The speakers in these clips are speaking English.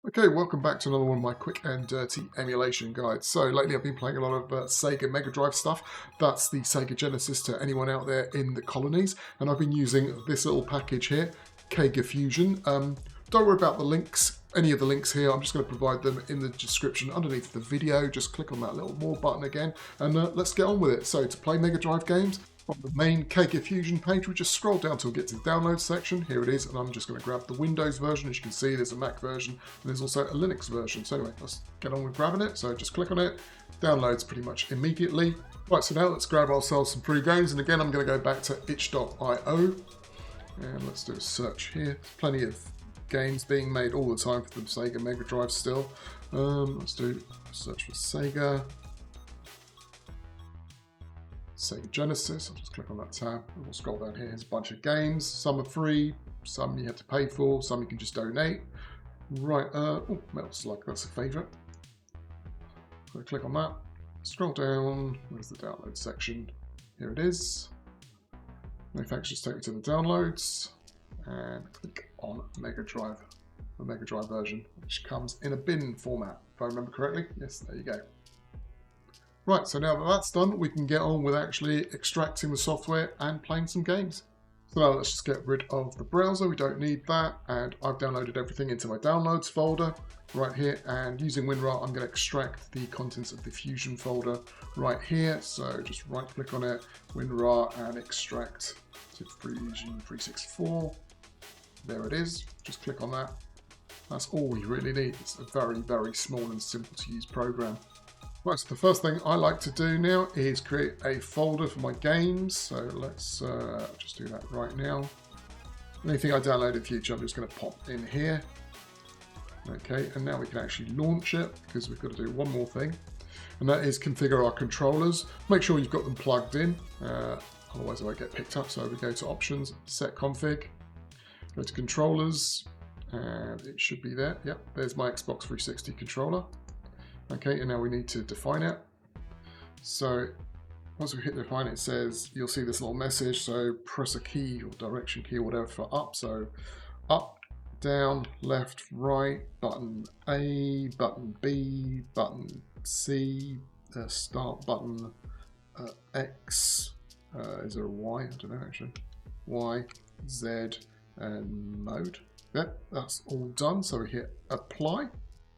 Okay, welcome back to another one of my quick and dirty emulation guides. So lately I've been playing a lot of Sega Megadrive stuff. That's the Sega Genesis to anyone out there in the colonies. And I've been using this little package here, Kega Fusion. Don't worry about the links, any of the links here. I'm just going to provide them in the description underneath the video. Just click on that little more button again and let's get on with it. So to play Megadrive games, on the main Kega Fusion page, we just scroll down till we get to the download section. Here it is, and I'm just going to grab the Windows version. As you can see, there's a Mac version, and there's also a Linux version. So anyway, let's get on with grabbing it. So just click on it, downloads pretty much immediately. Right, so now let's grab ourselves some free games, and again, I'm going to go back to itch.io, and let's do a search here. Plenty of games being made all the time for the Sega Mega Drive still. Let's do a search for Sega Genesis. I'll just click on that tab and we'll scroll down here. There's a bunch of games. Some are free, some you have to pay for, some you can just donate. Right, oh, Metal Slug, that's a favourite. So click on that, scroll down, where's the download section? Here it is. Manufacturers take me to the downloads and click on Megadrive, the Megadrive version, which comes in a bin format, if I remember correctly. Yes, there you go. Right, so now that that's done, we can get on with actually extracting the software and playing some games. So now let's just get rid of the browser, we don't need that, and I've downloaded everything into my downloads folder right here, and using WinRAR I'm going to extract the contents of the Fusion folder right here. So just right click on it, WinRAR, and extract to Fusion 364. There it is, just click on that. That's all we really need. It's a very, very small and simple to use program. Right, so the first thing I like to do now is create a folder for my games. So let's just do that right now. Anything I download in future, I'm just going to pop in here. Okay, and now we can actually launch it because we've got to do one more thing. And that is configure our controllers. Make sure you've got them plugged in, otherwise they won't get picked up. So we go to options, set config, go to controllers, and it should be there. Yep, there's my Xbox 360 controller. Okay, and now we need to define it. So once we hit define, it says, you'll see this little message. So press a key or direction key or whatever for up. So up, down, left, right, button A, button B, button C, start button, X, is there a Y? I don't know actually. Y, Z, and mode. Yep, that's all done. So we hit apply.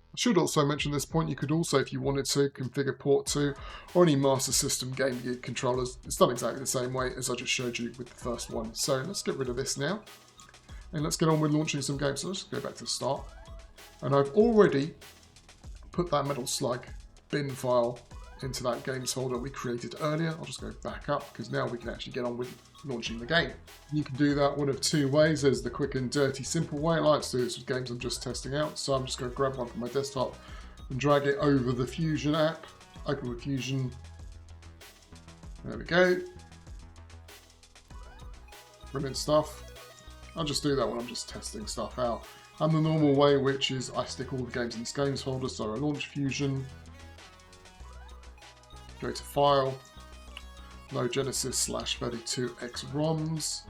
I should also mention at this point, you could also, if you wanted to, configure port 2 or any Master System Game Gear controllers. It's done exactly the same way as I just showed you with the first one. So let's get rid of this now. And let's get on with launching some games. So let's go back to the start. And I've already put that Metal Slug bin file into that games folder we created earlier. I'll just go back up because now we can actually get on with launching the game. You can do that one of two ways. There's the quick and dirty simple way. I like to do this with games I'm just testing out. So I'm just going to grab one from my desktop and drag it over the Fusion app. Open with Fusion. There we go. Brilliant stuff. I'll just do that when I'm just testing stuff out. And the normal way, which is I stick all the games in this games folder. So I launch Fusion. Go to File, load Genesis /32X ROMs.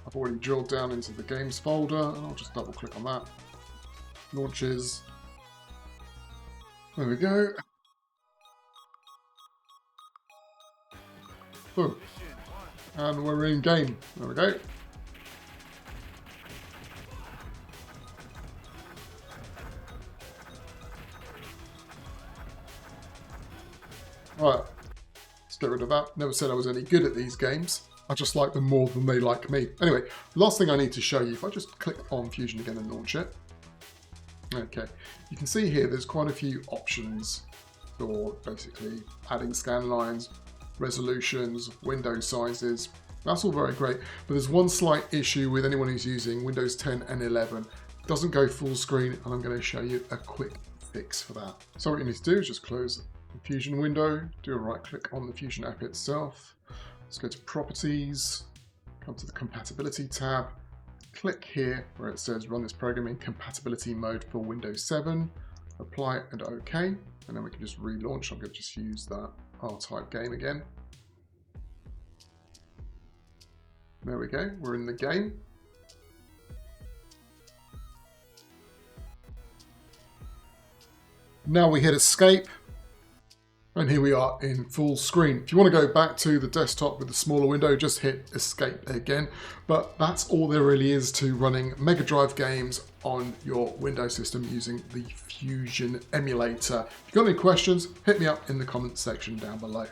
I've already drilled down into the games folder, and I'll just double click on that. Launches. There we go. Boom. And we're in game. There we go. Right, let's get rid of that. Never said I was any good at these games. I just like them more than they like me. Anyway, last thing I need to show you, if I just click on Fusion again and launch it. Okay, you can see here there's quite a few options for basically adding scan lines, resolutions, window sizes. That's all very great, but there's one slight issue with anyone who's using Windows 10 and 11. It doesn't go full screen, and I'm going to show you a quick fix for that. So what you need to do is just close the Fusion window, do a right click on the Fusion app itself. Let's go to Properties, come to the Compatibility tab, click here where it says run this program in compatibility mode for Windows 7, apply and OK, and then we can just relaunch. I'm going to just use that R-Type game again. There we go, we're in the game. Now we hit escape. And here we are in full screen. If you want to go back to the desktop with the smaller window, just hit escape again. But that's all there really is to running Megadrive games on your Windows system using the Fusion Emulator. If you've got any questions, hit me up in the comments section down below.